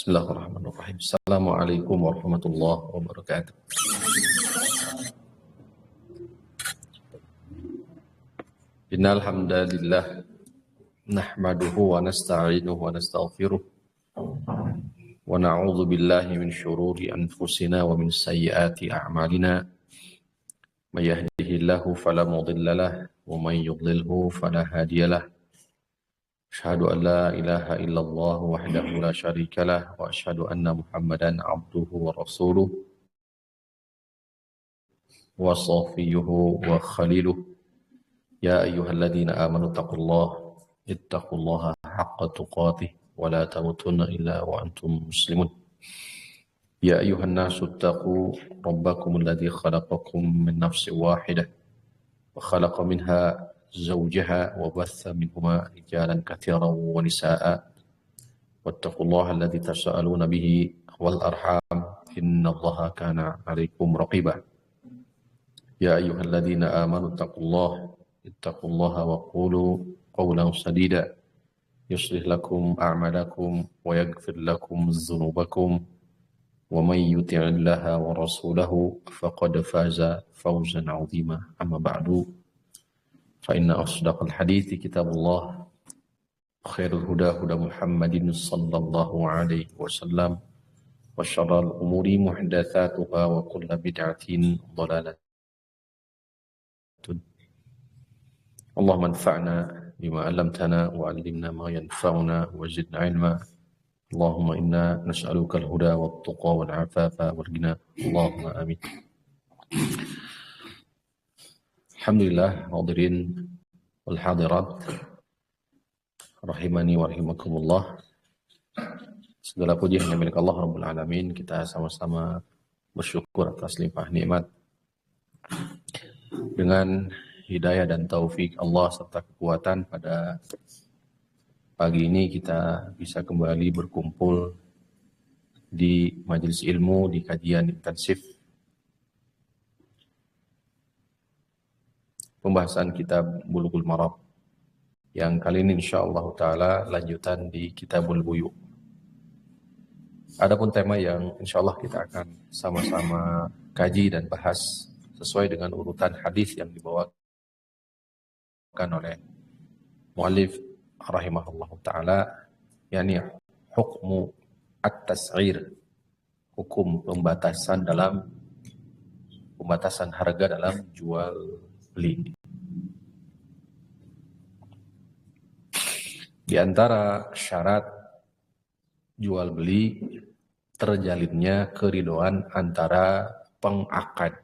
Bismillahirrahmanirrahim. Assalamualaikum warahmatullahi wabarakatuh. Innal hamdalillah nahmaduhu wa nasta'inuhu wa nastaghfiruh wa na'udzu billahi min shururi anfusina wa min sayyiati a'malina. May yahdihillahu fala mudilla lahu wa may yudlilhu fala hadiyalah. Asyhadu an la ilaha illallah wahdahu la syarika lah wa asyhadu anna Muhammadan abduhu wa rasuluh wa safiyuhu wa khaliluh. Ya ayyuhalladzina amanu ittaqullaha haqqa tuqatih wa la tamutunna illa wa antum muslimun. Ya ayyuhan nasu ittaqu rabbakumul ladzi khalaqakum min nafsin wahidah wa khalaqa minha زوجها وبث منهما رجالا كثيرا ونساء واتقوا الله الذي تساءلون به والأرحام إن الله كان عليكم رقيبا يا أيها الذين آمنوا اتقوا الله وقولوا قولا سديدا يصلح لكم أعمالكم ويغفر لكم ذنوبكم ومن يطع الله ورسوله فقد فاز فوزا عظيما أما بعد فإن أصدق الحديث كتاب الله خير الهدى هدى محمد صلى الله عليه وسلم وشر الأمور محدثاتها وكل بدعة ضلالة. اللهم انفعنا بما علمتنا وعلمنا ما ينفعنا وزدنا علما. اللهم إنا نسألك الهدى والتقى والعفاف والغنى اللهم آمين. Alhamdulillah, hadirin wal hadirat rahimani wa rahimakumullah. Segala puji hanya milik Allah Rabbul Alamin. Kita sama-sama bersyukur atas limpah nikmat dengan hidayah dan taufik Allah serta kekuatan. Pada pagi ini kita bisa kembali berkumpul di majelis ilmu, di kajian intensif pembahasan kitab Bulughul Maram yang kali ini insyaallah taala lanjutan di Kitabul Buyu. Adapun tema yang insyaallah kita akan sama-sama kaji dan bahas sesuai dengan urutan hadis yang dibawakan oleh muallif rahimahullahu taala, yakni hukmu at-tas'ir, hukum pembatasan harga dalam jual beli. Di antara syarat jual beli terjalinnya keridhaan antara pengakad.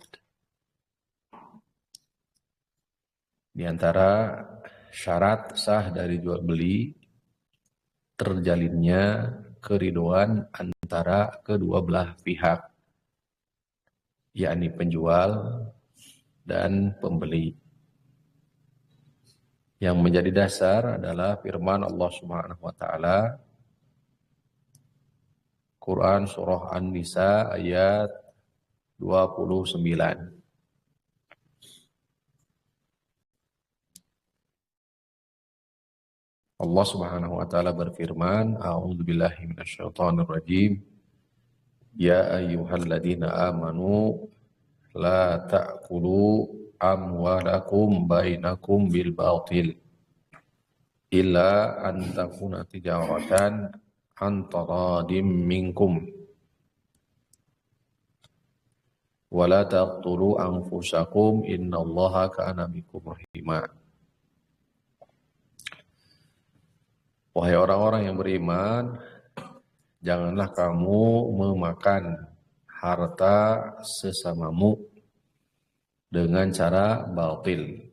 Di antara syarat sah dari jual beli terjalinnya keridhaan antara kedua belah pihak, yakni penjual dan pembeli. Yang menjadi dasar adalah firman Allah Subhanahu wa taala Quran surah An-Nisa ayat 29. Allah Subhanahu wa taala berfirman, A'udzubillahi minasyaitonirrajim. Ya ayyuhalladzina amanu la ta'kulu amwalakum bainakum bil batil illa an takuna tijaratan an taradim minkum wa la taqtulu anfusakum innallaha kana bikum rahima. Wahai orang-orang yang beriman, janganlah kamu memakan harta sesamamu dengan cara batil.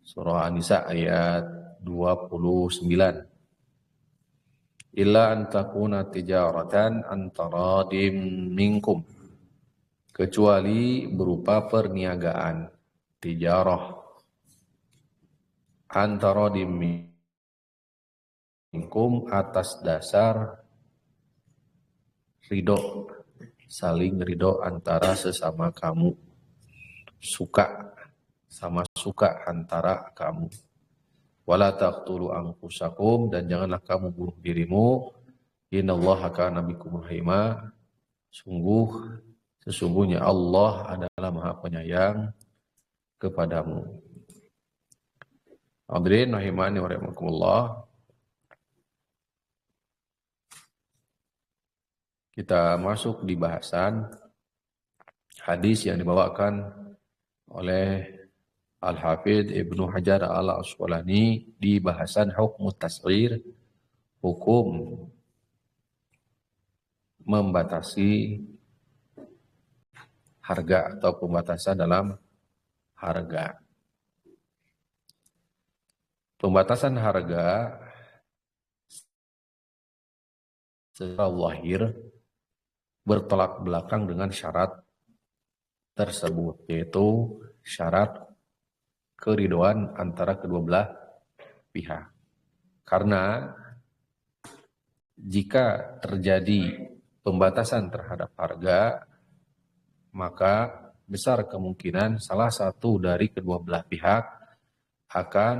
Surah An-Nisa ayat 29. Illa an takuna tijaratan antaradim minkum. Kecuali berupa perniagaan. Tijarah. Antaradim minkum atas dasar ridho. Saling ridho antara sesama kamu. Suka. Sama suka antara kamu. Wala taqtulu anfusakum, dan janganlah kamu bunuh dirimu. Innallaha kana bikum rahima. Sesungguhnya Allah adalah Maha Penyayang kepadamu. Hadirin rahimani wa rahimakumullah. Kita masuk di bahasan hadis yang dibawakan oleh Al-Hafidh Ibnu Hajar Al-Asqalani di bahasan hukum tasghir, hukum membatasi harga atau pembatasan dalam harga. Pembatasan harga secara zahir bertolak belakang dengan syarat tersebut, yaitu syarat keridhoan antara kedua belah pihak. Karena jika terjadi pembatasan terhadap harga, maka besar kemungkinan salah satu dari kedua belah pihak akan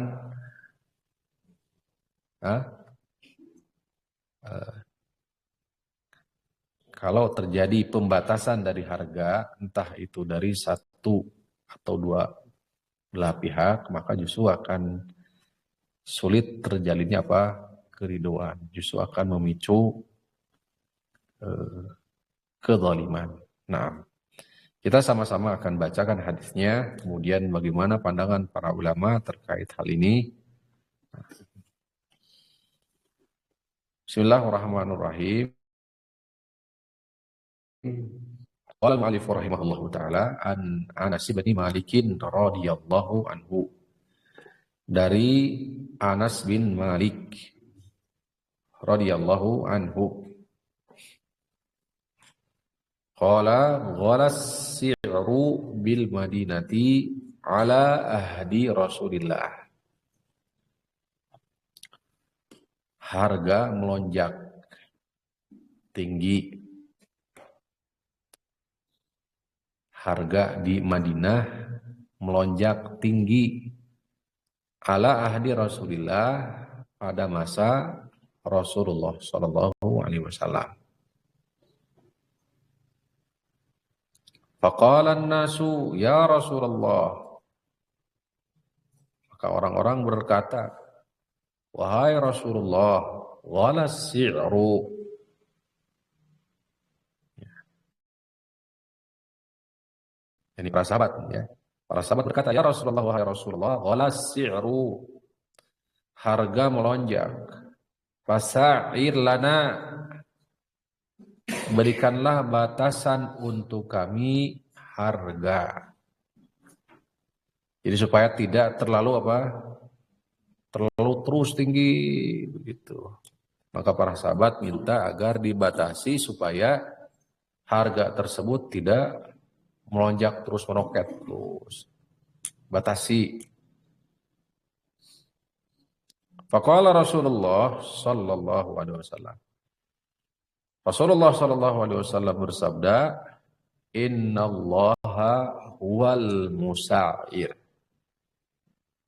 kalau terjadi pembatasan dari harga, entah itu dari satu atau dua belah pihak, maka justru akan sulit terjalinnya keridhoan, justru akan memicu kezaliman. Nah, kita sama-sama akan bacakan hadisnya, kemudian bagaimana pandangan para ulama terkait hal ini. Bismillahirrahmanirrahim. Qala al-mu'allif rahimahullahu taala an Anas bin Malik radhiyallahu anhu. Dari Anas bin Malik radhiyallahu anhu. Qala ghalas si'ru bil Madinati ala ahdi Rasulillah. Harga melonjak tinggi. Harga di Madinah melonjak tinggi ala ahdi Rasulillah pada masa Rasulullah sallallahu alaihi wasallam. Faqala an-nasu ya Rasulullah. Maka orang-orang berkata, wahai Rasulullah, wala si'ru. Ini para sahabat ya. Para sahabat berkata, ya Rasulullah, wahai Rasulullah, wala si'ru. Harga melonjak. Fasa'ir lana. Berikanlah batasan untuk kami harga. Jadi supaya tidak terlalu terlalu terus tinggi begitu. Maka para sahabat minta agar dibatasi supaya harga tersebut tidak melonjak terus, meroket terus. Batasi. Faqala Rasulullah sallallahu alaihi wasallam. Rasulullah sallallahu alaihi wasallam bersabda, "Innallaha huwal musa'ir."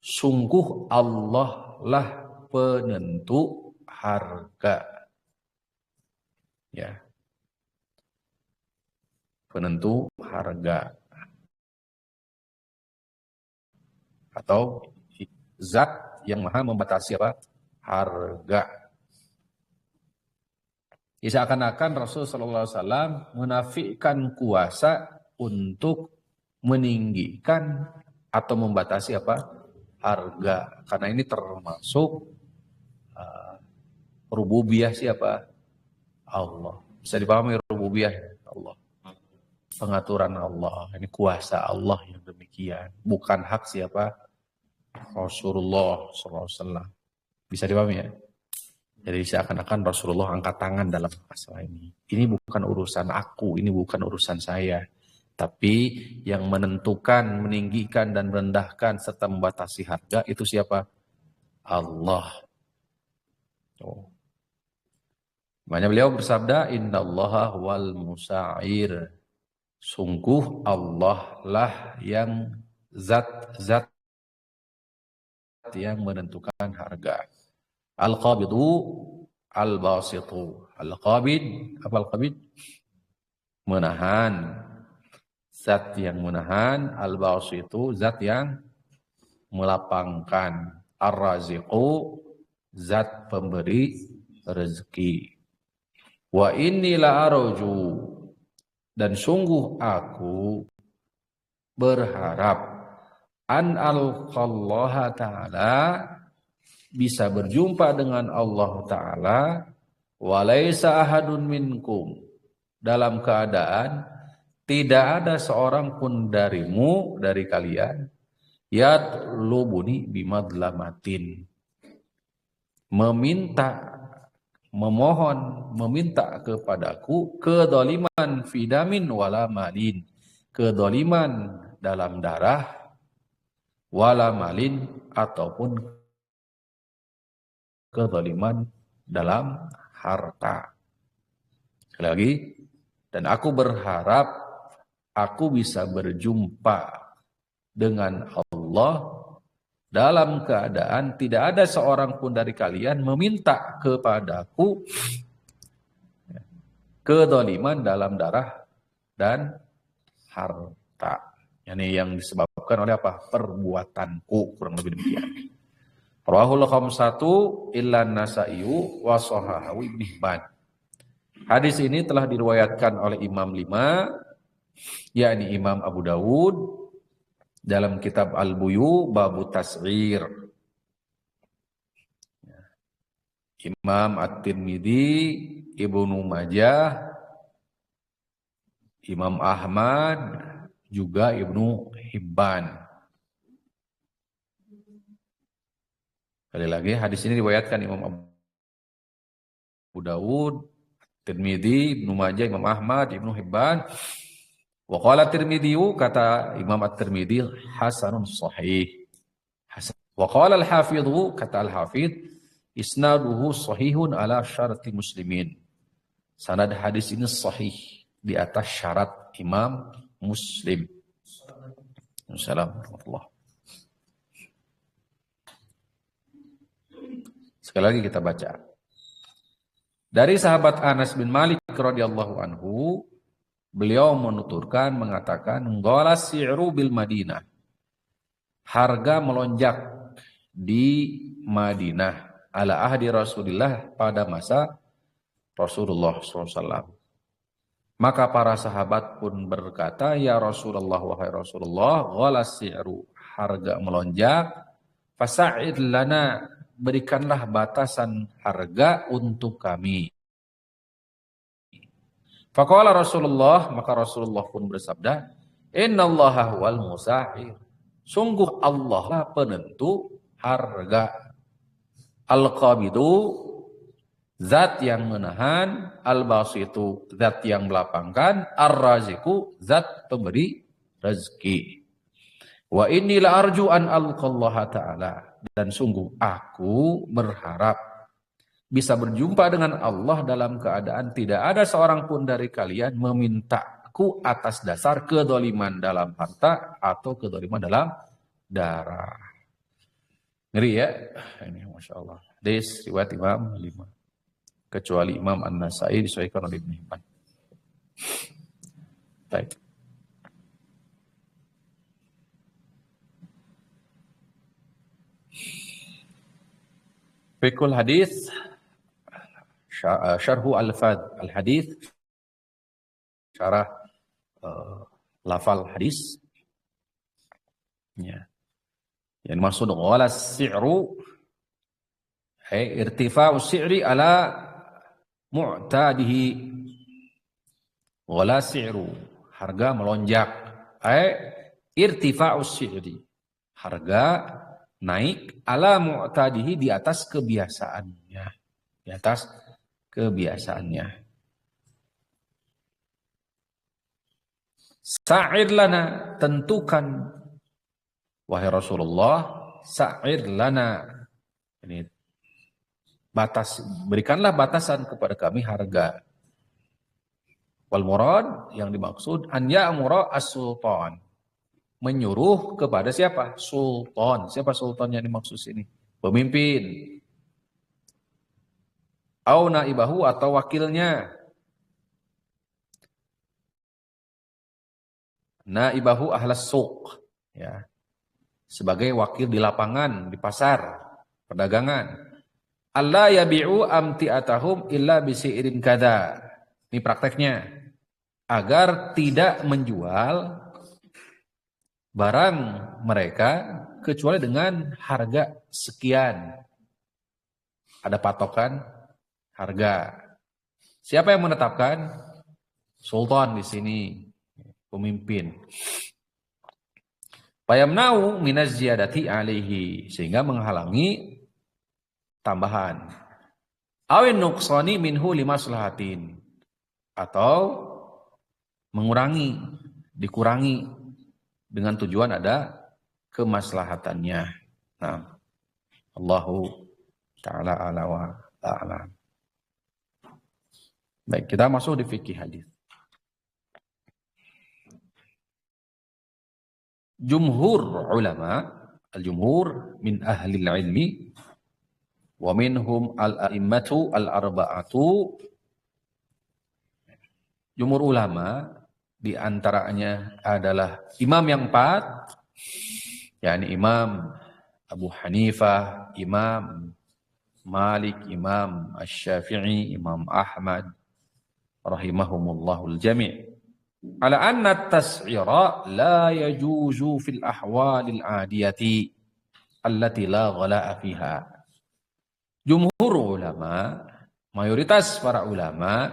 Sungguh Allah lah penentu harga. Ya. Penentu harga. Atau zat yang maha membatasi harga. Seakan-akan Rasulullah SAW menafikan kuasa untuk meninggikan atau membatasi harga. Karena ini termasuk rububiyah siapa? Allah. Bisa dipahami rububiyah Allah. Pengaturan Allah. Ini kuasa Allah yang demikian. Bukan hak siapa? Rasulullah SAW. Bisa dipahami ya? Jadi seakan-akan Rasulullah angkat tangan dalam masalah ini. Ini bukan urusan aku, ini bukan urusan saya. Tapi yang menentukan, meninggikan dan merendahkan serta membatasi harga itu siapa? Allah. Oh. Makanya beliau bersabda, Innallaha wal musa'ir. Sungguh Allah lah yang zat yang menentukan harga. Al-qabidu al-basitu. Al-qabid, apa al-qabid? Menahan. Zat yang menahan. Al-basitu, zat yang melapangkan. Ar-raziqu, zat pemberi rezeki. Wa inni la arju, dan sungguh aku berharap an alqallaha ta'ala, bisa berjumpa dengan Allah Ta'ala, walaysa ahadun minkum, dalam keadaan tidak ada seorang pun darimu, dari kalian, yatlubuni bimadlamatin, meminta kepadaku kedoliman fidamin wala malin, kedoliman dalam darah, wala malin, ataupun kedoliman dalam harta. Sekali lagi, dan aku berharap aku bisa berjumpa dengan Allah dalam keadaan tidak ada seorang pun dari kalian meminta kepadaku kedoliman dalam darah dan harta. Yani yang disebabkan oleh apa? Perbuatanku, kurang lebih demikian. Rawahul khamsatu illa Nasa'iyu wa sahahahu Ibnu Hibban. Hadis ini telah diriwayatkan oleh Imam 5, yakni Imam Abu Dawud dalam kitab Al-Buyu Babu Tas'ir, Imam At-Tirmidzi, Ibnu Majah, Imam Ahmad, juga Ibnu Hibban. Sekali lagi, hadis ini diriwayatkan Imam Abu Dawud, Tirmidzi, Ibnu Majah, Imam Ahmad, Ibnu Hibban. Wa qala Tirmidzi, kata Imam At-Tirmidzi, hasanun sahih. Wa qala al-Hafidhu, kata al-Hafidh, isnaduhu sahihun ala syarti muslimin. Sanad hadis ini sahih di atas syarat Imam Muslim. Assalamualaikum warahmatullahi. Sekali lagi kita baca. Dari sahabat Anas bin Malik radhiyallahu anhu, beliau menuturkan, mengatakan, qala si'ru bil Madinah. Harga melonjak di Madinah ala ahdi Rasulillah, pada masa Rasulullah SAW. Maka para sahabat pun berkata, ya Rasulullah, wahai Rasulullah, qala si'ru, harga melonjak, fasa'id lana, berikanlah batasan harga untuk kami. Faqala Rasulullah, maka Rasulullah pun bersabda, innallaha huwal musa'ir, sungguh Allah lah penentu harga. Al-qabidu, zat yang menahan, al-basitu, zat yang melapangkan, ar-raziku, zat pemberi rezeki. Wa inni la arju an alqallaha ta'ala, dan sungguh aku berharap bisa berjumpa dengan Allah dalam keadaan tidak ada seorang pun dari kalian memintaku atas dasar kedoliman dalam harta atau kedoliman dalam darah. Ngeri ya? Ini Masya Allah. Hadis riwayat Imam 5. Kecuali Imam An-Nasa'i disahihkan oleh Ibnu Hibban. Baik. Fiqhul hadis, syarhu al-fadh al-hadis, syarah lafal hadis. Ya. Yang maksud wala si'ru, irtifa'u si'ri ala mu'tadihi. Wala si'ru, harga melonjak. Irtifa'u si'ri, harga naik ala mu'tadihi di atas kebiasaannya. Di atas kebiasaannya. Sa'ir lana, tentukan wahai Rasulullah, sa'ir lana. Ini batas, berikanlah batasan kepada kami harga. Wal murad, yang dimaksud an ya'mura as-sultan, menyuruh kepada siapa? Sultan. Siapa sultan yang dimaksud sini? Pemimpin. Au naibahu, atau wakilnya. Naibahu ahlas suq, ya. Sebagai wakil di lapangan, di pasar, perdagangan. Alla yabi'u amti'atahum illa bisi'rin kada. Ini prakteknya. Agar tidak menjual barang mereka kecuali dengan harga sekian. Ada patokan harga. Siapa yang menetapkan? Sultan di sini, pemimpin. Fayamna'u minaz ziyadati alaihi, sehingga menghalangi tambahan. Awin nuqsani minhu limaslahatin, atau mengurangi, dikurangi dengan tujuan ada kemaslahatannya. Nah, Allahu ta'ala ala wa ta'ala. Baik, kita masuk di fikih hadis. Jumhur ulama, al-jumhur min ahli ilmi wa minhum al-a'immatu al-arba'atu. Jumhur ulama di antaranya adalah imam yang 4, yakni Imam Abu Hanifah, Imam Malik, Imam Asy-Syafi'i, Imam Ahmad rahimahumullahul jami', ala anna at-tas'ira la yajuzu fil ahwalil adiyati allati la ghala'a fiha. Jumhur ulama, mayoritas para ulama,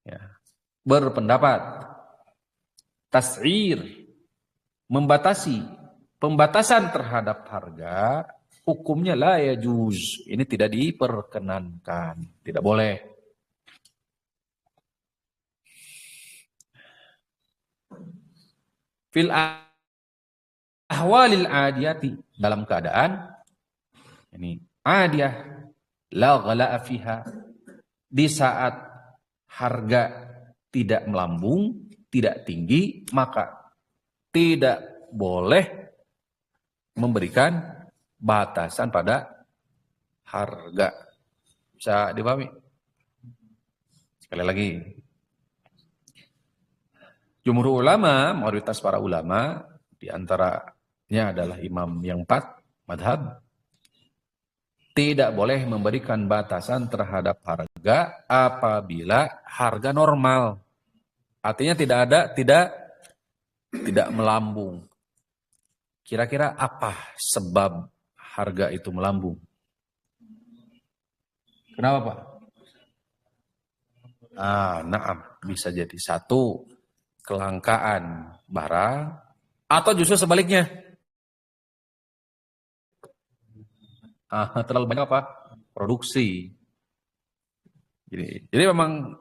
ya, berpendapat tas'ir, membatasi, pembatasan terhadap harga, hukumnya la yajuz. Ini tidak diperkenankan, tidak boleh. Fil ahwalil adiyati, dalam keadaan ini adiyah, la ghala'a fiha, di saat harga tidak melambung, tidak tinggi, maka tidak boleh memberikan batasan pada harga. Bisa dipahami? Sekali lagi, jumhur ulama, mayoritas para ulama, di antaranya adalah imam yang 4 madhab, tidak boleh memberikan batasan terhadap harga apabila harga normal. Artinya tidak melambung. Kira-kira apa sebab harga itu melambung? Kenapa, Pak? Naam, bisa jadi satu, kelangkaan barang, atau justru sebaliknya. Terlalu banyak apa? Produksi. Jadi memang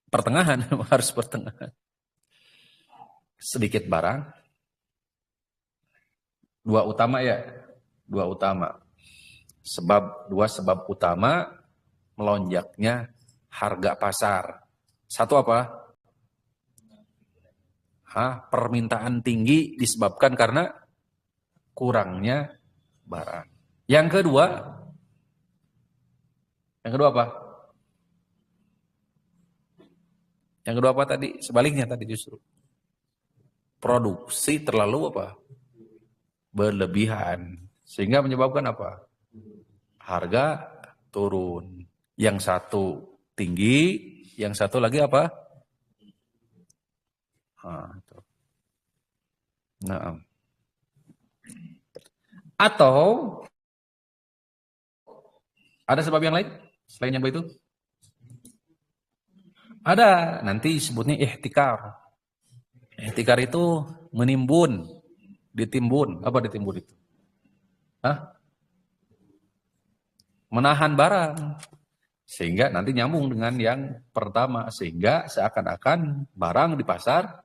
pertengahan, harus pertengahan. Sedikit barang. Dua utama. Dua sebab utama melonjaknya harga pasar. Satu apa? Permintaan tinggi disebabkan karena kurangnya barang. Yang kedua apa? Yang kedua apa tadi? Sebaliknya tadi justru. Produksi terlalu apa? Berlebihan. Sehingga menyebabkan apa? Harga turun. Yang satu tinggi, yang satu lagi apa? Nah. Atau ada sebab yang lain selain yang itu? Ada, nanti sebutnya ihtikar. Ihtikar itu menimbun, ditimbun. Apa ditimbun itu? Hah? Menahan barang. Sehingga nanti nyambung dengan yang pertama. Sehingga seakan-akan barang di pasar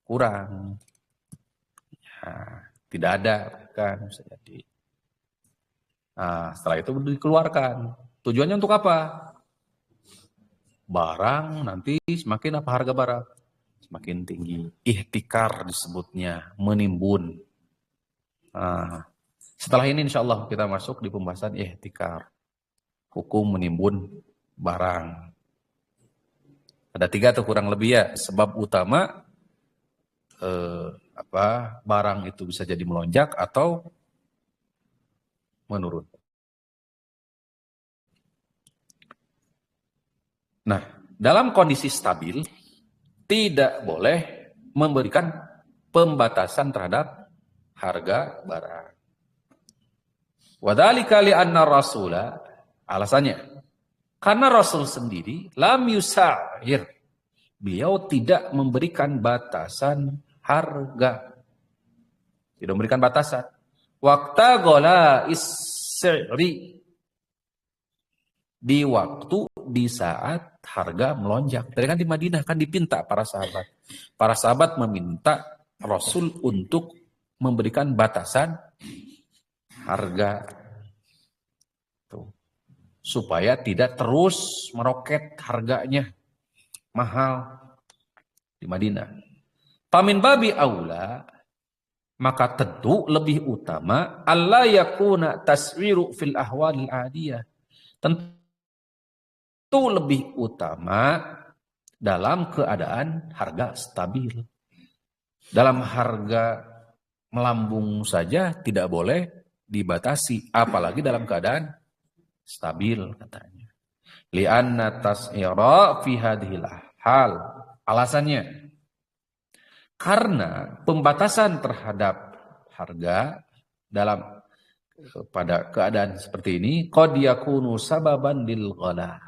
kurang. Nah, tidak ada kan bisa jadi. Nah, setelah itu dikeluarkan. Tujuannya untuk apa? Barang nanti semakin apa harga barang? Semakin tinggi. Ihtikar disebutnya, menimbun. Nah, setelah ini insya Allah kita masuk di pembahasan ihtikar. Hukum menimbun barang. Ada 3 tuh kurang lebih ya. Sebab utama barang itu bisa jadi melonjak atau menurun. Nah, dalam kondisi stabil tidak boleh memberikan pembatasan terhadap harga barang. Wadzalika li'anna rasula, alasannya karena Rasul sendiri lam yusa'ir, beliau tidak memberikan batasan harga. Tidak memberikan batasan. Waqta gola isri, di waktu di saat harga melonjak. Tadi kan di Madinah kan dipinta para sahabat. Para sahabat meminta Rasul untuk memberikan batasan harga. Tuh. Supaya tidak terus meroket harganya mahal di Madinah. Pamin babi aula, maka tentu lebih utama alla yakuna taswiru fil ahwalil adiyah. Tentu lebih utama dalam keadaan harga stabil. Dalam harga melambung saja tidak boleh dibatasi, apalagi dalam keadaan stabil katanya. Li'anna tas'ira fi hadhil hal. Alasannya karena pembatasan terhadap harga pada keadaan seperti ini qad yakunu sababan lil ghala,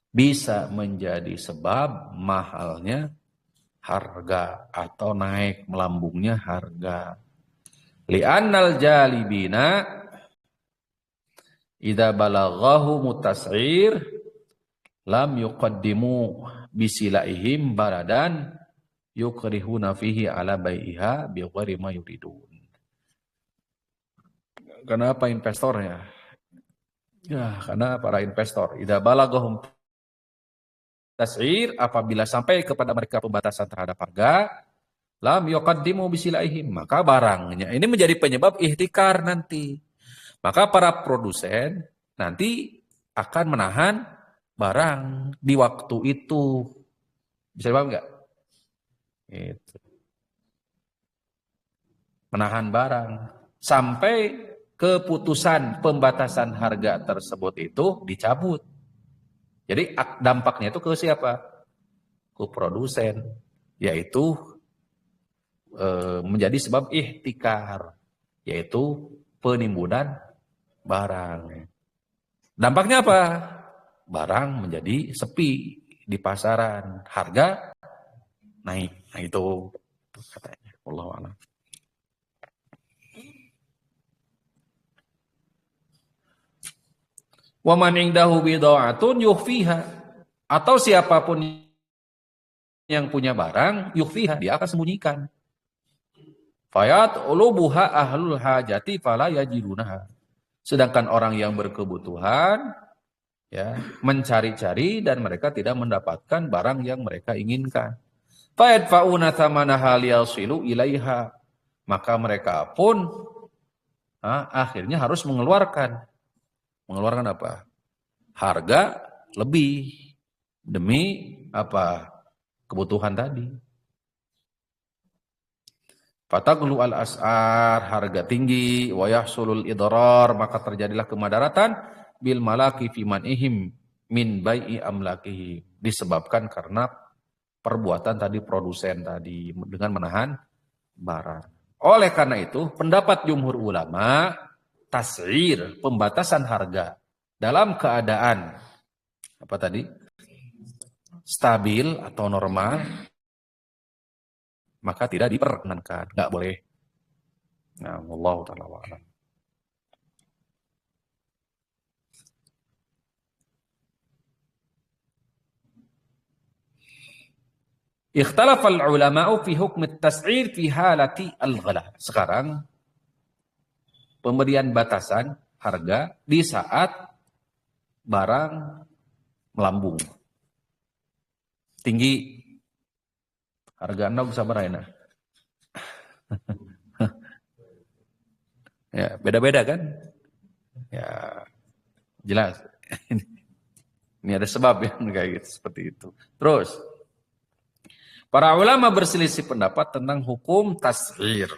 bisa menjadi sebab mahalnya harga atau naik melambungnya harga. Li'annal jalibina idza balaghahu mutas'ir lam yuqaddimu bisilaihim baradan yukrihuna fihi ala bai'iha bi ghairi ma yuridun. Kenapa investornya? Ya, karena para investor idza balaghum tas'ir, apabila sampai kepada mereka pembatasan terhadap harga, lam yuqaddimu bisilaihim, maka barangnya ini menjadi penyebab ihtikar nanti. Maka para produsen nanti akan menahan barang di waktu itu. Bisa paham nggak? Itu. Menahan barang sampai keputusan pembatasan harga tersebut itu dicabut. Jadi dampaknya itu ke siapa? Ke produsen, yaitu menjadi sebab ihtikar, yaitu penimbunan barang. Dampaknya apa? Barang menjadi sepi di pasaran, harga naik. Nah itu katanya. Wallahu a'lam. Wa man indahu bid'atun yukhfiha, atau siapapun yang punya barang yukhfiha, dia akan sembunyikan. Fayat ulubuha ahlul hajati fala yajidunaha. Sedangkan orang yang berkebutuhan ya mencari-cari dan mereka tidak mendapatkan barang yang mereka inginkan. Fayadfa'una thamanaha liyasilu ilaiha. Maka mereka pun akhirnya harus mengeluarkan apa? Harga lebih demi apa? Kebutuhan tadi. Fataglu al-as'ar, harga tinggi, wa yahsulul idrar, maka terjadilah kemudaratan bil malaki fi man'ihim min bai'i amlakihi, disebabkan karena perbuatan tadi produsen tadi dengan menahan barang. Oleh karena itu, pendapat jumhur ulama, tas'ir, pembatasan harga dalam keadaan apa tadi? Stabil atau normal, maka tidak diperkenankan, nggak boleh. Nah, wallahu ta'ala a'lam. Ikhtalafal ulama'u fi hukm at-tas'ir fi halati al-ghala. Sekarang pemberian batasan harga di saat barang melambung. Tinggi. Harga anda bisa berapa? Ya, beda-beda kan? Ya, jelas. Ini ada sebab ya kayak gitu, seperti itu. Terus, para ulama berselisih pendapat tentang hukum tas'ir.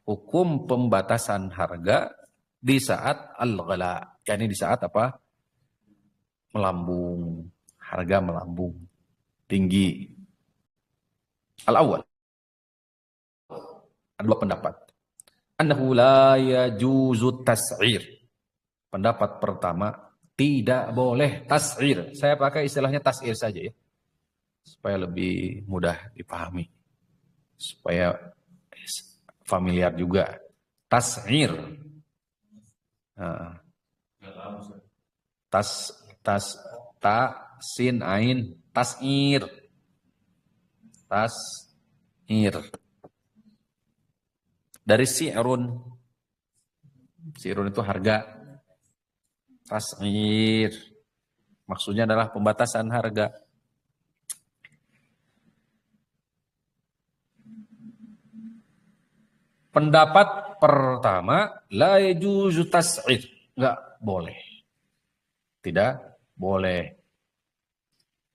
Hukum pembatasan harga di saat al-ghala. Yani di saat apa? Melambung. Harga melambung. Tinggi. Al-awwal. Ada dua pendapat. Annahu la yajuzu tas'ir. Pendapat pertama, tidak boleh tas'ir. Saya pakai istilahnya tas'ir saja ya. Supaya lebih mudah dipahami. Supaya familiar juga. Tas'ir. Nah, ta, sin, ain, tas'ir. Tas'ir. Dari si'run. Si'run itu harga. Tas'ir. Maksudnya adalah pembatasan harga. Pendapat pertama, la yajuzu tas'ir. Enggak boleh. Tidak boleh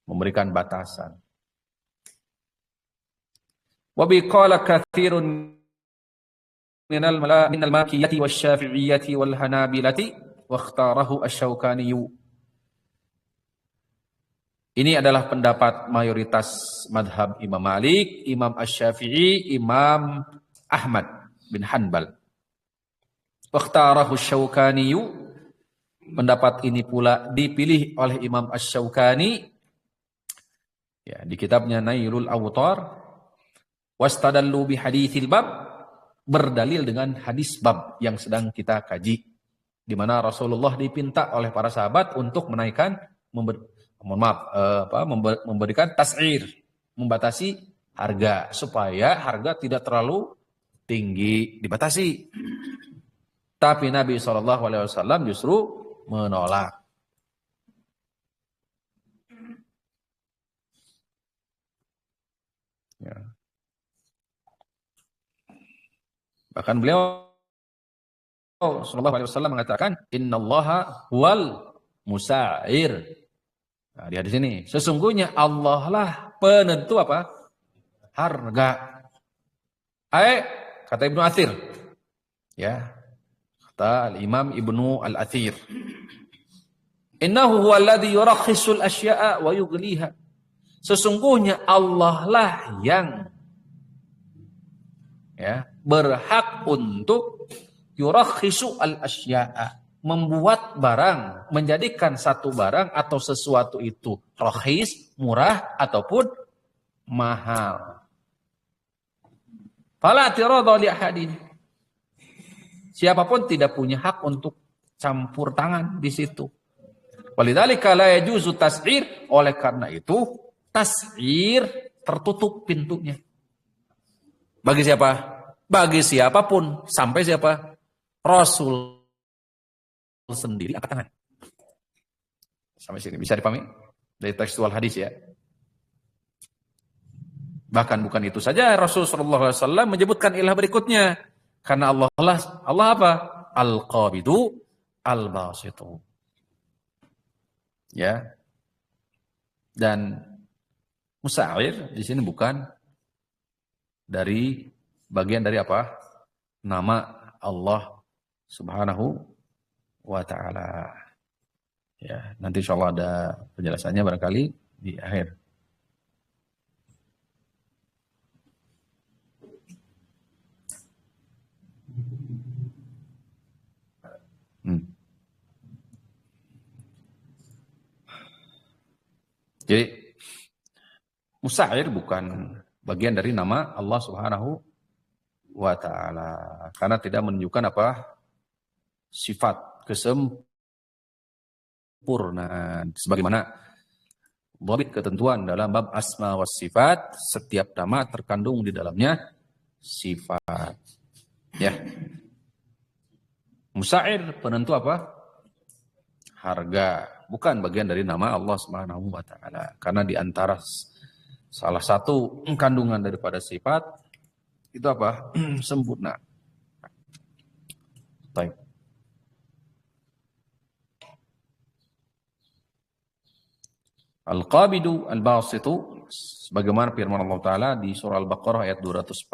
memberikan batasan. Wa biqala katsirun minal malikiyati wasyafi'iyati wal hanabilati wa ikhtarahu asy-Syaukani. Ini adalah pendapat mayoritas madhab Imam Malik, Imam Asy-Syafi'i, Imam Ahmad bin Hanbal. Wa ikhtarahu asy-Syaukani. Pendapat ini pula dipilih oleh Imam Asy-Syaukani ya, di kitabnya Nailul Awtar. Wastadallu bi haditsil bab, berdalil dengan hadis bab yang sedang kita kaji, di mana Rasulullah dipinta oleh para sahabat untuk menaikkan memberikan tas'ir, membatasi harga supaya harga tidak terlalu tinggi, dibatasi. Tapi Nabi SAW justru menolak. Ya. Bahkan beliau sallallahu alaihi wasallam mengatakan, innallaha huwal musa'ir. Nah, di hadis ini, sesungguhnya Allah lah penentu apa? Harga. Kata Ibnu Athir. Ya. Kata Imam Ibnu Al-Athir. Innahu huwallazi yurakhisul asya'a wa yughliha. Sesungguhnya Allah lah yang ya, berhak untuk yurakhisu al-asya'a, membuat barang, menjadikan satu barang atau sesuatu itu rakhis, murah ataupun mahal. Fala tirada li ahadin. Siapapun tidak punya hak untuk campur tangan di situ. Walidzalika la yajuzu tas'ir, oleh karena itu tas'ir tertutup pintunya. Bagi siapa? Bagi siapapun. Sampai siapa? Rasul sendiri angkat tangan. Sampai sini. Bisa dipahami? Dari tekstual hadis ya. Bahkan bukan itu saja. Rasulullah SAW menyebutkan ilah berikutnya. Karena Allah apa? Al-Qabidu Al-Basitu. Ya. Dan musa'ir di sini bukan dari bagian dari apa? Nama Allah Subhanahu wa ta'ala. Ya, nanti insyaallah ada penjelasannya barangkali di akhir. Jadi musa'ir bukan bagian dari nama Allah Subhanahu wa ta'ala. Karena tidak menunjukkan apa? Sifat kesempurnaan. Sebagaimana dhabit ketentuan dalam bab asma was sifat, setiap nama terkandung di dalamnya sifat. Ya. Musa'ir penentu apa? Harga, bukan bagian dari nama Allah Subhanahu wa taala. Karena di antara salah satu kandungan daripada sifat itu apa? Sempurna. Baik. Al-Qabidu Al-Basitu sebagaimana firman Allah taala di surah Al-Baqarah ayat 245,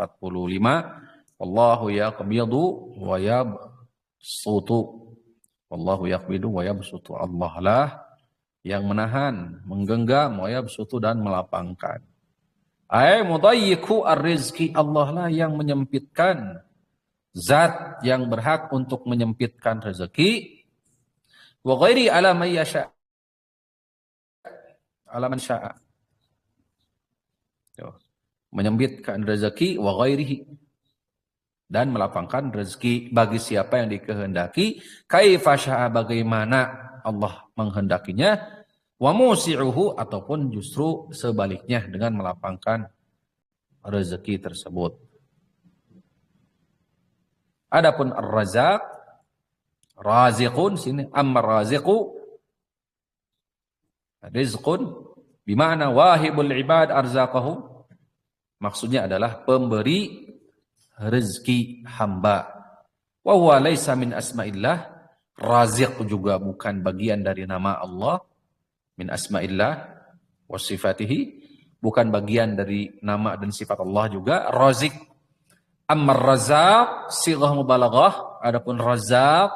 Wallahu yaqbidu wa yabsutu. Wallahu yaqbidu wa yabsutu. Allah lah yang menahan, menggenggam, wa yabsutu dan melapangkan. Ai mudayyiqu ar-rizqi, Allah lah yang menyempitkan, zat yang berhak untuk menyempitkan rezeki. Wa ghairi ala man yasha, ala man syaa. Menyempitkan rezeki wa ghairihi, dan melapangkan rezeki bagi siapa yang dikehendaki, kaifa syaa, bagaimana Allah menghendakinya, wa musi'uhu, ataupun justru sebaliknya dengan melapangkan rezeki tersebut. Adapun ar-razaq, raziqun sini, amma raziqu rizqun bima'na wahibul ibad arzaqahu, maksudnya adalah pemberi rezeki hamba. Wa huwa laisa min asma'illah, raziq juga bukan bagian dari nama Allah, min asma'illah wa sifatihi, bukan bagian dari nama dan sifat Allah juga. Razik, amma razaq sighah mubalaghah, adapun razaq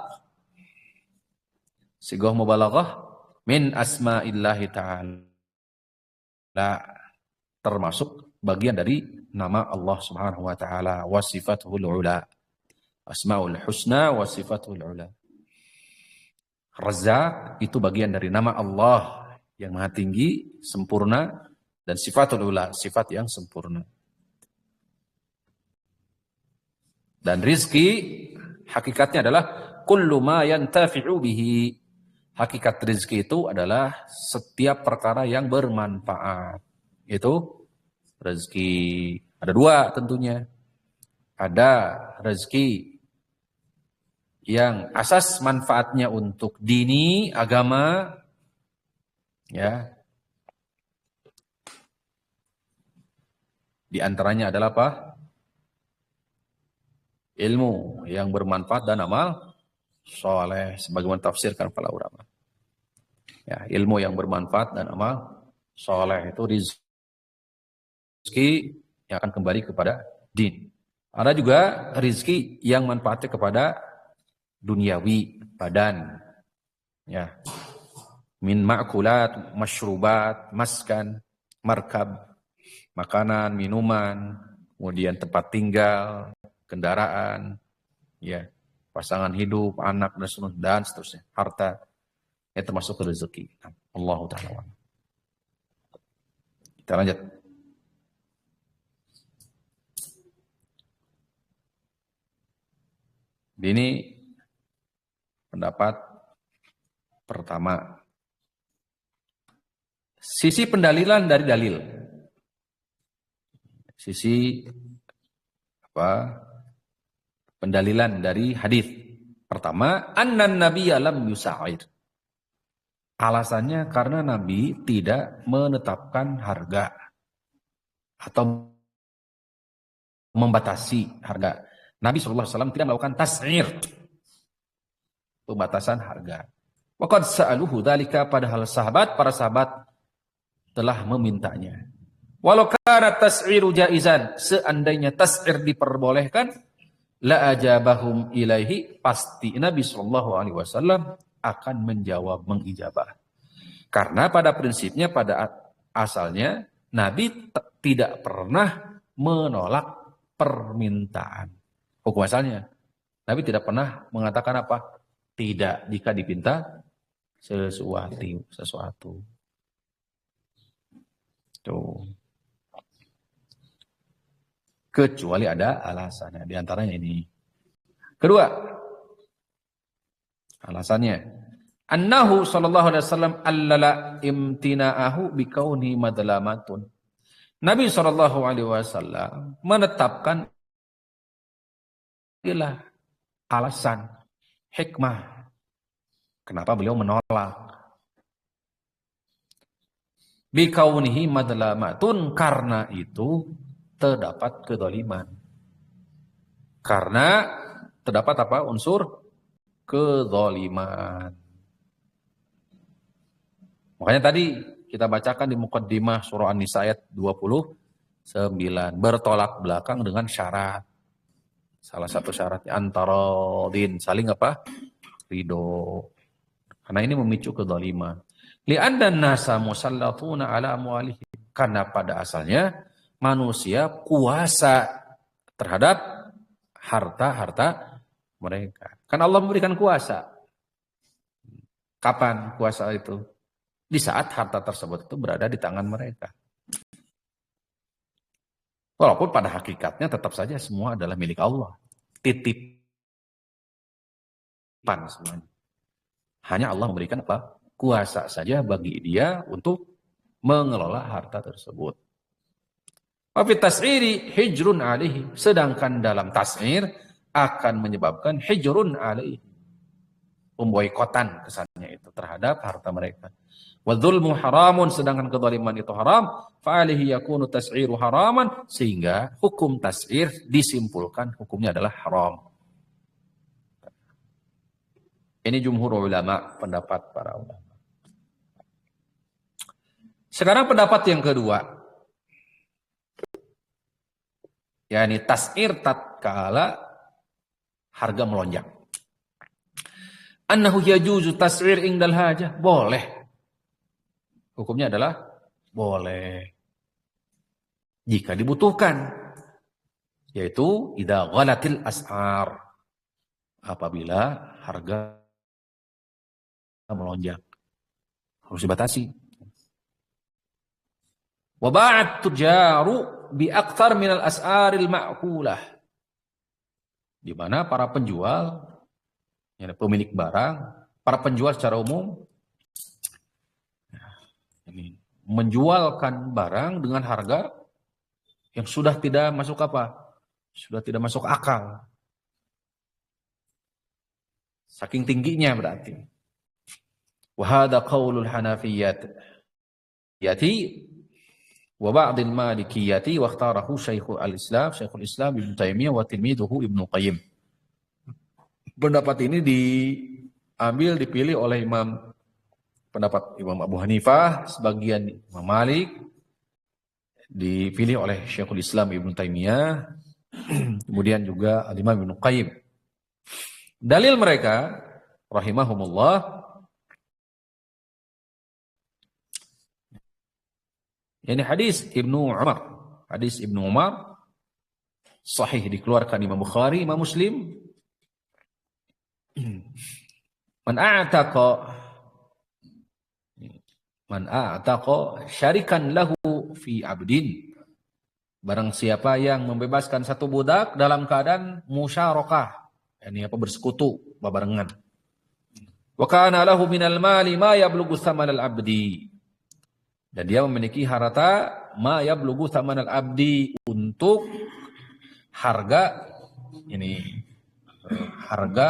sighah mubalaghah min asma'illahi ta'ala, termasuk bagian dari nama Allah Subhanahu wa taala, wa sifatul ula, asmaul husna wa sifatul ula. Razzaq itu bagian dari nama Allah yang maha tinggi, sempurna, dan sifatul ula, sifat yang sempurna. Dan rizki hakikatnya adalah kullu ma yantafi'u bihi. Hakikat rizki itu adalah setiap perkara yang bermanfaat. Itu rezeki. Ada dua tentunya. Ada rezeki yang asas manfaatnya untuk dini, agama, ya. Di antaranya adalah apa? Ilmu yang bermanfaat dan amal soleh, sebagaimana tafsirkan para ulama. Ya, ilmu yang bermanfaat dan amal soleh itu rizki yang akan kembali kepada din. Ada juga rizki yang manfaatnya kepada duniawi, badan. Ya. Min ma'kulat, masyrubat, maskan, markab, makanan, minuman, kemudian tempat tinggal, kendaraan, ya, pasangan hidup, anak dan seterusnya, harta, ya termasuk rezeki. Allahu ta'ala. Kita lanjut. Ini pendapat pertama. Sisi pendalilan dari dalil. Sisi apa? Pendalilan dari hadis. Pertama, annan nabiyya lam yusa'ir. Alasannya karena Nabi tidak menetapkan harga atau membatasi harga. Nabi SAW tidak melakukan tas'ir, pembatasan harga. Waqad sa'aluhu dzalika, padahal para sahabat telah memintanya. Walau kana tas'iru jaizan, seandainya tas'ir diperbolehkan, la ajabahum ilaihi, pasti Nabi SAW akan menjawab, mengijabah. Karena pada prinsipnya, pada asalnya, Nabi tidak pernah menolak permintaan. Hukum asalnya, Nabi tidak pernah mengatakan apa? Tidak jika dipinta sesuatu. Tuh. kecuali ada alasannya. Di antaranya ini. Kedua, alasannya annahu sallallahu alaihi wasallam allala imtina'ahu bikauni madlamatun. Nabi sallallahu alaihi wasallam menetapkan inilah alasan hikmah kenapa beliau menolak bikaunihi madlamatun, karena itu terdapat kedzaliman. Karena terdapat apa? Unsur kedzaliman. Makanya tadi kita bacakan di muqaddimah surah An-Nisa ayat 29, bertolak belakang dengan syarat. Salah satu syaratnya antara saling apa? Ridho. Karena ini memicu kedzaliman. Li'anna an-nasa musallatuna ala amwalihim. Karena pada asalnya manusia kuasa terhadap harta-harta mereka. Kan Allah memberikan kuasa. Kapan kuasa itu? Di saat harta tersebut itu berada di tangan mereka. Walaupun pada hakikatnya tetap saja semua adalah milik Allah. Titipan semuanya. Hanya Allah memberikan apa? Kuasa saja bagi dia untuk mengelola harta tersebut. Wa fi tas'iri hijrun alaihi. Sedangkan dalam tas'ir akan menyebabkan hijrun alaihi. Pemboikotan kesannya itu terhadap harta mereka. Wa dzulmu haramun, sedangkan kezaliman itu haram, fa alihi yakunu tas'iru haraman, sehingga hukum tas'ir disimpulkan hukumnya adalah haram. Ini jumhur ulama, pendapat para ulama. Sekarang pendapat yang kedua. yakni tas'ir tatkala harga melonjak. Annahu yajuzu tas'ir indal hajah, boleh. Hukumnya adalah boleh jika dibutuhkan, yaitu idza ghalatil as'ar, apabila harga melonjak harus dibatasi. Wa ba'at tujaru bi aktsar minal as'aril ma'kulah, di mana para penjual, yani pemilik barang, para penjual secara umum ini menjualkan barang dengan harga yang sudah tidak masuk apa? Sudah tidak masuk akal. Saking tingginya berarti. Wa hadza qaulul Hanafiyyah yati wa ba'dil Malikiyyati wa ikhtarahu Syekhul Islam Ibnu Taimiyah wa tilmiduhu Ibnu Qayyim. Pendapat ini dipilih oleh pendapat Imam Abu Hanifah, sebagian Imam Malik, dipilih oleh Syekhul Islam Ibnu Taimiyah, kemudian juga Imam Ibnu Qayyim. Dalil mereka rahimahumullah, ini hadis Ibnu Umar. Hadis Ibnu Umar sahih, dikeluarkan Imam Bukhari, Imam Muslim. Man a'taqa syarikan lahu fi abdin, barang siapa yang membebaskan satu budak dalam keadaan musyarakah, ini apa, bersekutu, barengan. Wa kana lahu minal mali ma yablughu thamanal abdi, dan dia memiliki harta ma yablughu thamanal abdi, untuk harga harga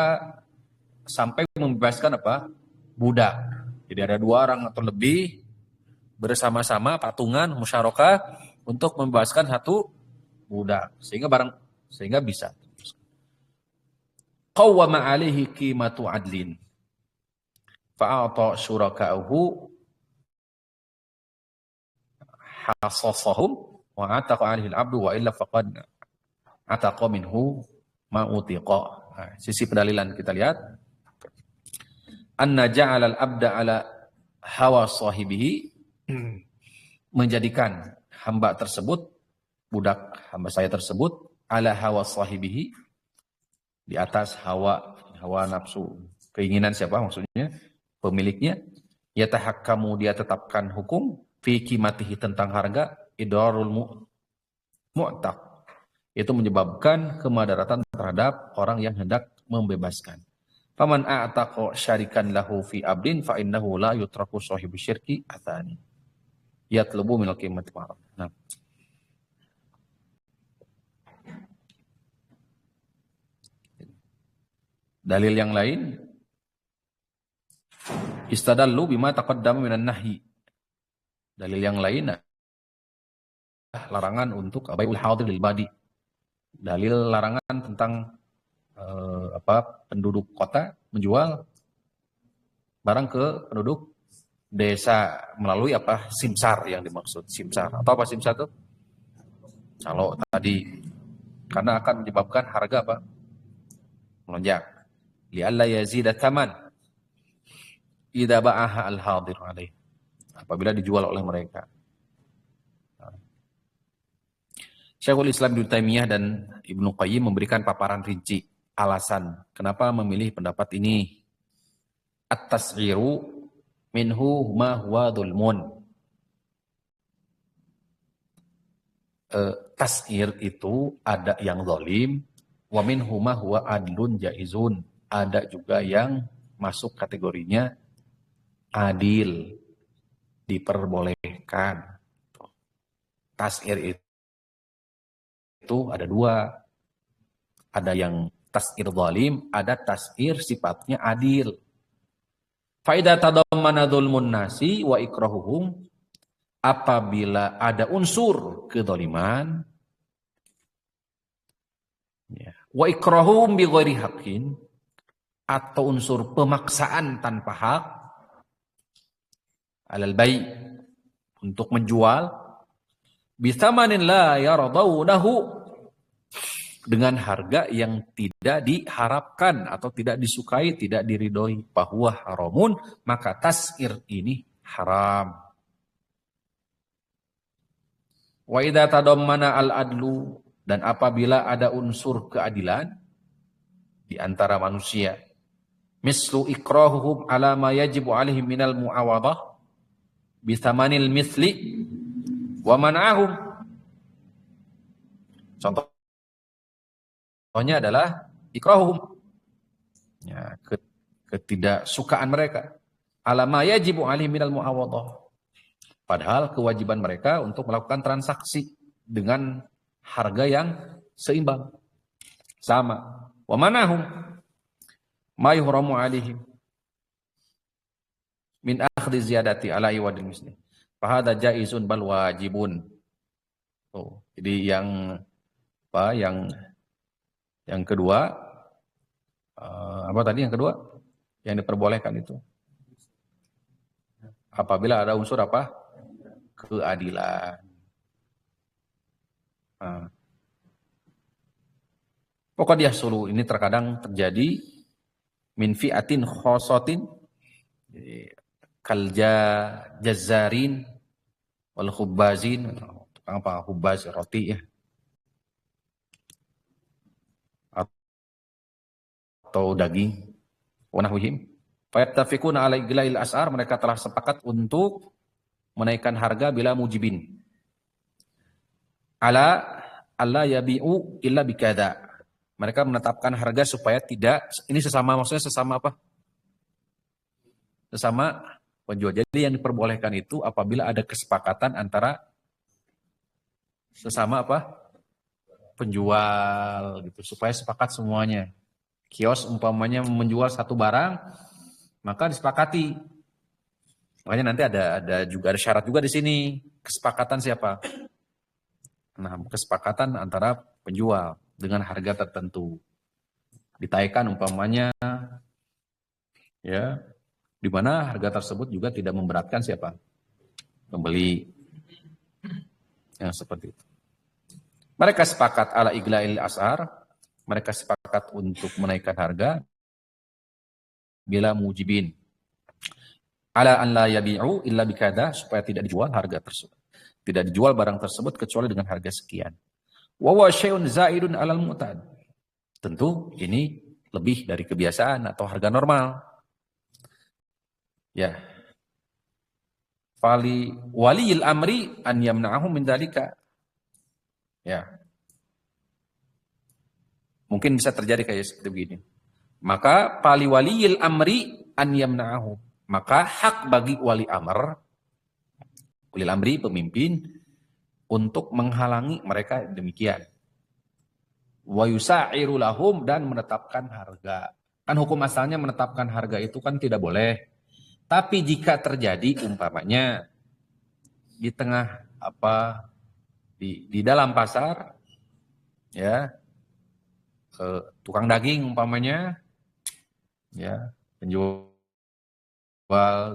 sampai membebaskan apa? Budak. Jadi ada dua orang atau lebih bersama-sama patungan musyarakah untuk membebaskan satu budak, sehingga bisa. Qawwama alaihi qimatu adlin fa'ata syuraka'uhu hasasahum wa ataqa alaihi al-'abdu wa illa faqad ataqa minhu ma utiqa. Nah, sisi pendalilan kita lihat, anna ja'ala al-'abda ala hawa sahibihi, menjadikan hamba tersebut, budak hamba saya tersebut, ala hawa sahibihi, di atas hawa nafsu, keinginan siapa maksudnya? Pemiliknya. Yatahakkamu, dia tetapkan hukum, fi qimatihi, tentang harga, idarul mu'taq, Itu menyebabkan kemadaratan terhadap orang yang hendak membebaskan. Faman a'taqa syarikan lahu fi abdin fa innahu la yutraku sahibu syirki athani. Yatlubu minal qimati ma'ruf. Nah, dalil yang lain istadallu bima taqaddama minan nahyi. Dalil yang lain larangan untuk bai'ul hadir lil badi. Dalil larangan tentang penduduk kota menjual barang ke penduduk desa melalui simsar yang dimaksud. Simsar atau apa simsar itu? Kalau tadi karena akan menyebabkan harga melonjak. Li'alla yazida thaman idza ba'aha al-hadir alaih. Apabila dijual oleh mereka. Syekhul Islam Ibnu Taimiyah dan Ibnu Qayyim memberikan paparan rinci alasan kenapa memilih pendapat ini. At-tas'iru minhu ma huwa dhulmun. Tas'ir itu ada yang zalim, wa minhu ma huwa adlun jaizun. Ada juga yang masuk kategorinya adil, diperbolehkan. Tas'ir itu ada dua. Ada yang tas'ir zalim, ada tas'ir sifatnya adil. Faida tadammana dzulmun nasi wa ikrahuhum, apabila ada unsur kedzaliman ya, wa ikrahuhum bi ghairi haqqin, atau unsur pemaksaan tanpa hak, alal bai', untuk menjual, bisamanin la yardawnahu, dengan harga yang tidak diharapkan atau tidak disukai, tidak diridhoi, bahwa haramun, maka tas'ir ini haram. Wa idza tadammana al-adlu, dan apabila ada unsur keadilan di antara manusia, mislu ikrahuhum ala ma yajibu alaihim minal muawadah bisamanil misli wa man'ahum. Contohnya adalah ikrahuhum, ya, ketidaksukaan mereka, ala ma yajibu alaihim minal muawadah, padahal kewajiban mereka untuk melakukan transaksi dengan harga yang seimbang, sama. Wa manahum ma yuhramu alaihim min akhdhi ziyadati ala iwadil misli. Fa hadza jaizun bal wajibun. Jadi yang kedua, apa tadi yang kedua? Yang diperbolehkan itu. Apabila ada unsur keadilan. Pokoknya sulu ini terkadang terjadi min fi'atin khosotin, kalja jazzarin wal khubbazin, tukang hubbaz roti ya, atau daging, wa nahwihim, fayattafiquna ala iglail as'ar, mereka telah sepakat untuk menaikkan harga bila mujibin, ala alla yabi'u illa bikada, mereka menetapkan harga supaya tidak, ini sesama, maksudnya sesama apa? Sesama penjual. Jadi yang diperbolehkan itu apabila ada kesepakatan antara sesama penjual gitu, supaya sepakat semuanya. Kios umpamanya menjual satu barang, maka disepakati. Makanya nanti ada syarat juga di sini. Kesepakatan siapa? Nah, kesepakatan antara penjual dengan harga tertentu. Ditaikan umpamanya, ya, di mana harga tersebut juga tidak memberatkan siapa? Pembeli. Yang seperti itu. Mereka sepakat ala iglail as'ar, mereka sepakat untuk menaikkan harga bila mujibin. Ala an la yabi'u illa bikada, supaya tidak dijual harga tersebut. Tidak dijual barang tersebut kecuali dengan harga sekian. Wa huwa syai'un zaidun 'alal mu'tad. Tentu ini lebih dari kebiasaan atau harga normal. Ya. Fali waliyil amri an yamna'ahum min dzalika. Ya. Mungkin bisa terjadi kayak seperti begini. Maka pali waliyil amri an yamna'ahu. Maka hak bagi wali amri pemimpin untuk menghalangi mereka demikian. Wa yusa'iru lahum dan menetapkan harga. Kan hukum asalnya menetapkan harga itu kan tidak boleh. Tapi jika terjadi umpamanya di tengah di dalam pasar ya, tukang daging umpamanya ya, penjual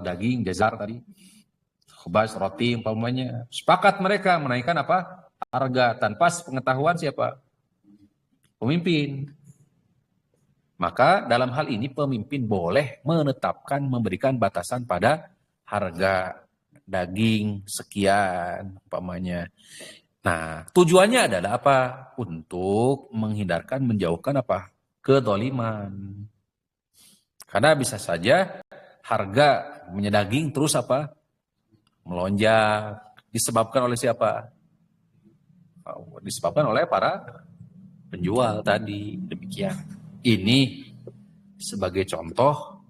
daging jazar tadi, khubaz roti umpamanya, sepakat mereka menaikkan harga tanpa pengetahuan siapa? Pemimpin. Maka dalam hal ini pemimpin boleh menetapkan, memberikan batasan pada harga daging sekian umpamanya. Nah, tujuannya adalah apa? Untuk menghindarkan, menjauhkan kedoliman. Karena bisa saja harga daging terus melonjak. Disebabkan oleh siapa? Disebabkan oleh para penjual tadi. Demikian. Ini sebagai contoh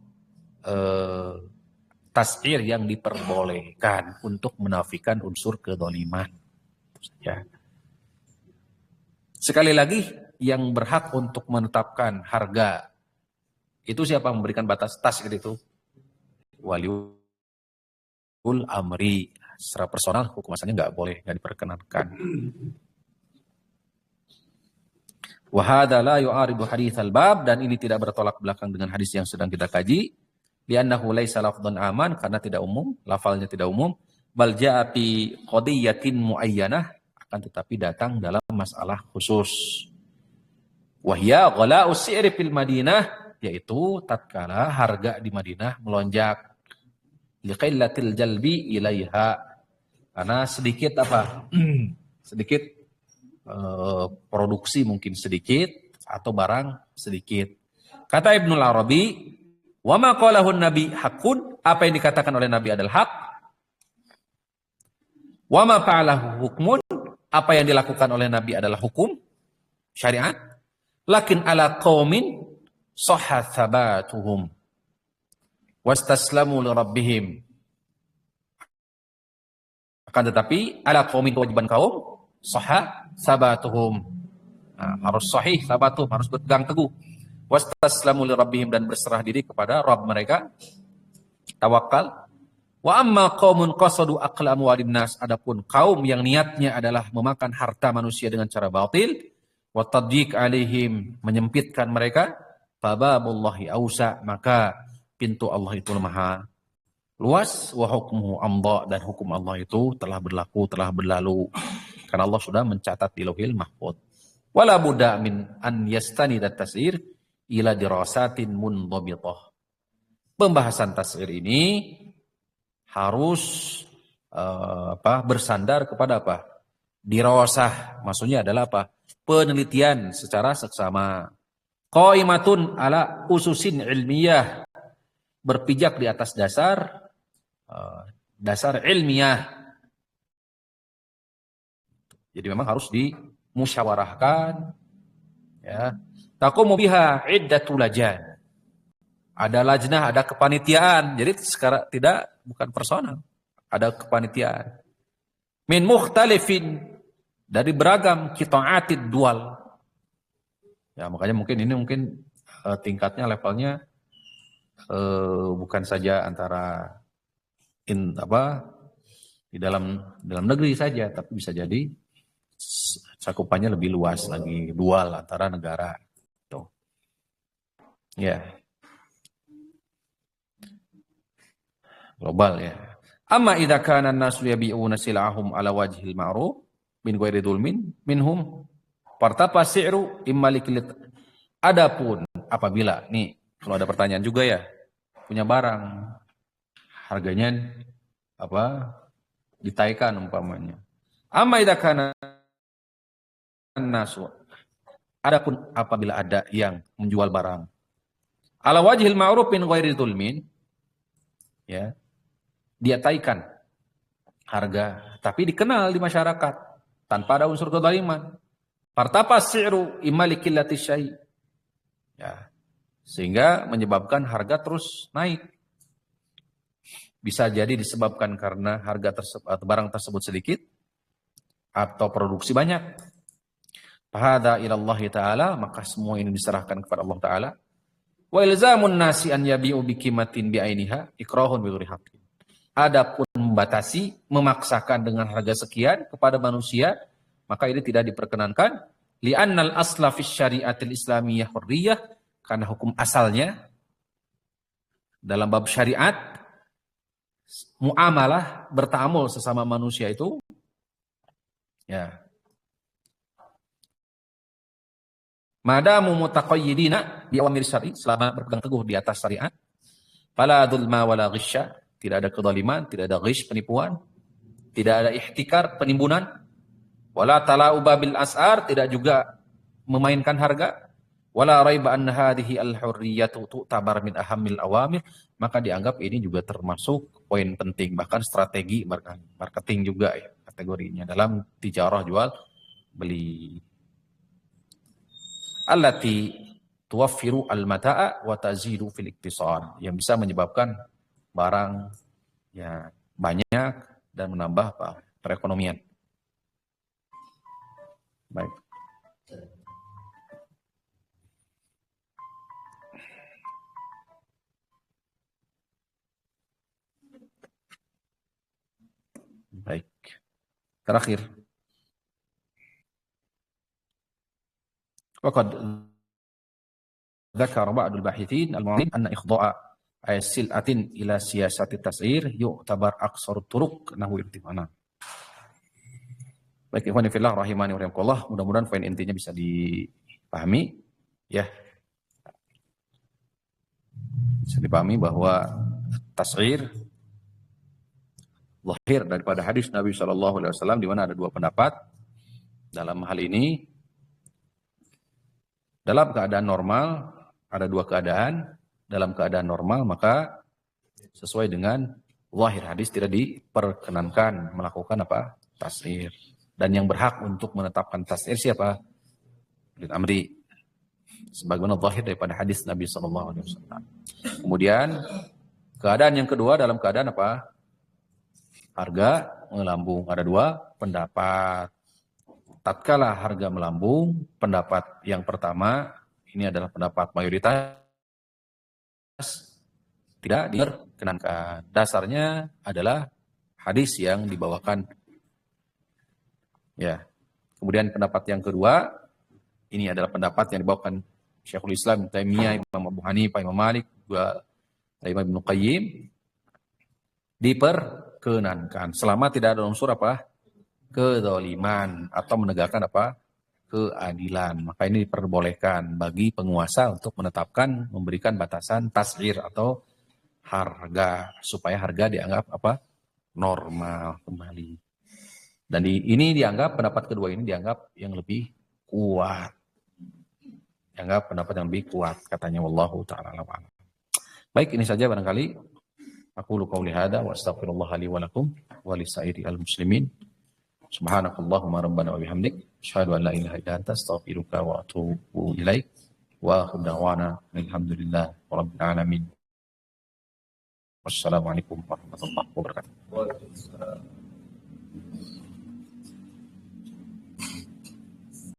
tas'ir yang diperbolehkan untuk menafikan unsur kedoliman. Ya. Sekali lagi, yang berhak untuk menetapkan harga itu siapa memberikan batas tas'ir itu? Waliul amri. Secara personal hukum asalnya nggak boleh, nggak diperkenankan. Wahada la yu'aridu haditsal bab, dan ini tidak bertolak belakang dengan hadis yang sedang kita kaji. Li'annahu laisa lafdhan aman, karena tidak umum, lafalnya tidak umum. Bal ja'a fi qadiyatin muayyanah, akan tetapi datang dalam masalah khusus. Wahya ghala'u si'ri fil Madinah, yaitu tatkala harga di Madinah melonjak. Liqillatil jalbi ilaiha, karena sedikit sedikit produksi mungkin sedikit atau barang sedikit. Kata Ibnul Arabi, wa ma qalahu nabi hakun, apa yang dikatakan oleh Nabi adalah hak. Wa ma fa'alahu hukmun, apa yang dilakukan oleh Nabi adalah hukum syariat. Lakin ala qaumin sahha thabatuhum wastaslamu li rabbihim. Akan tetapi ala qaumin, kewajiban kaum, sahha sabatuhum, harus sahih sabatuhum, harus berpegang teguh, wastaslamu li rabbihim, dan berserah diri kepada Rabb mereka, tawakal. Wa amma qaumun qasadu aqla amwalin nas, adapun kaum yang niatnya adalah memakan harta manusia dengan cara batil, wa tadyiq alaihim, menyempitkan mereka, fababullahi ausa, maka pintu Allah itu maha luas, wa hukmuhu amda, dan hukum Allah itu telah berlaku, telah berlalu. Karena Allah sudah mencatat di Lauhil Mahfuz. Wala budda min an yastanida tas'ir ila dirasatin mundhabithah. Pembahasan tas'ir ini harus bersandar kepada dirasah, maksudnya adalah penelitian secara seksama. Qaimatun ala ususin ilmiyah, berpijak di atas dasar ilmiah. Jadi memang harus dimusyawarahkan, ya. Taqumu biha iddatul lajan. Ada lajnah, ada kepanitiaan. Jadi sekarang bukan personal, ada kepanitiaan. Min mukhtalifin, dari beragam qita'atid dual. Ya, makanya mungkin tingkatnya, levelnya bukan saja antara di dalam negeri saja, tapi bisa jadi cakupannya lebih luas lagi, dual antara negara. Tuh. Ya. Global ya. Amma idza kana an-nasu yabi'una sil'ahum ala wajhil ma'ruf min ghairi dzulmin minhum fartafa si'ru imma likilit. Adapun apabila kalau ada pertanyaan juga ya, punya barang harganya ditaikan umpamanya. Amma idza kana nasu, adapun apabila ada yang menjual barang ala wajhil ma'ruf min ghairi dzulmin, ya, dia taikan harga tapi dikenal di masyarakat tanpa ada unsur kezaliman. Fartafa si'ru imma likillati syai'. Ya. Sehingga menyebabkan harga terus naik. Bisa jadi disebabkan karena harga tersebut atau barang tersebut sedikit atau produksi banyak. Fahada ila Allah Ta'ala, maka semua ini diserahkan kepada Allah Ta'ala. Wa ilzamun nasi an yabi'u biqimatin bi'ainiha ikrahun bi ghairi haqqin. Adapun membatasi, memaksakan dengan harga sekian kepada manusia, maka ini tidak diperkenankan. Li'annal asla fi syariatil islamiyah hurriyah, karena hukum asalnya dalam bab syariat muamalah bertaamul sesama manusia itu ya madamu mutaqayyidina bi awamir syar'i, selama berpegang teguh di atas syariat, fala dzulma wala ghisya, tidak ada kezaliman, tidak ada ghish, penipuan, tidak ada ihtikar, penimbunan, wala tala'uba bil as'ar, tidak juga memainkan harga, wala raiba anna hadhihi al-hurriyatu tu'tabar min ahammil awamir, maka dianggap ini juga termasuk poin penting, bahkan strategi marketing juga ya, kategorinya dalam tijarah jual beli. Allati tuwaffiru al-mata'a wa tazidu fil iktisad, yang bisa menyebabkan barang ya banyak dan menambah perekonomian. Baik. Baik. Terakhir. Waqad dzakara ba'dul bahithin al-mu'min anna ikhda'a sil'atin ila siyasati tas'ir yu'tabar aqsarut turuq nahwu irtifana. Baik, ikhwani fillah rahimani wa rahimakumullah, mudah-mudahan poin intinya bisa dipahami ya. Bisa dipahami bahwa tas'ir zahir daripada hadis Nabi SAW, di mana ada dua pendapat dalam hal ini. Dalam keadaan normal ada dua keadaan. Dalam keadaan normal maka sesuai dengan zahir hadis tidak diperkenankan melakukan apa? Tas'ir. Dan yang berhak untuk menetapkan tas'ir siapa? Ulil amri. Sebagaimana zahir daripada hadis Nabi SAW. Kemudian keadaan yang kedua dalam keadaan apa? Harga melambung. Ada dua pendapat. Tatkala harga melambung, pendapat yang pertama ini adalah pendapat mayoritas, tidak diperkenankan. Dasarnya adalah hadis yang dibawakan. Ya. Kemudian pendapat yang kedua, ini adalah pendapat yang dibawakan Syekhul Islam Ibnu Taimiyah, Imam Abu Hanifah, Imam Malik, juga Imam Ibnu Qayyim, diperkenankan selama tidak ada unsur apa? Kedzaliman atau menegakkan apa? Keadilan. Maka ini diperbolehkan bagi penguasa untuk menetapkan, memberikan batasan tas'ir atau harga supaya harga dianggap apa? Normal kembali. Dan ini dianggap, pendapat kedua ini dianggap yang lebih kuat. Dianggap pendapat yang lebih kuat katanya, wallahu ta'ala a'lam. Baik, ini saja barangkali. Aqulu qauli hadza wa astaghfirullah li wa lakum wa lisairi al-muslimin. Subhanakallahumma rabbana wa bihamdik asyhadu an la ilaha illa anta astaghfiruka wa atubu ilaik. Wa akhiru da'wana alhamdulillahi rabbil alamin. Wassalamualaikum warahmatullahi wabarakatuh.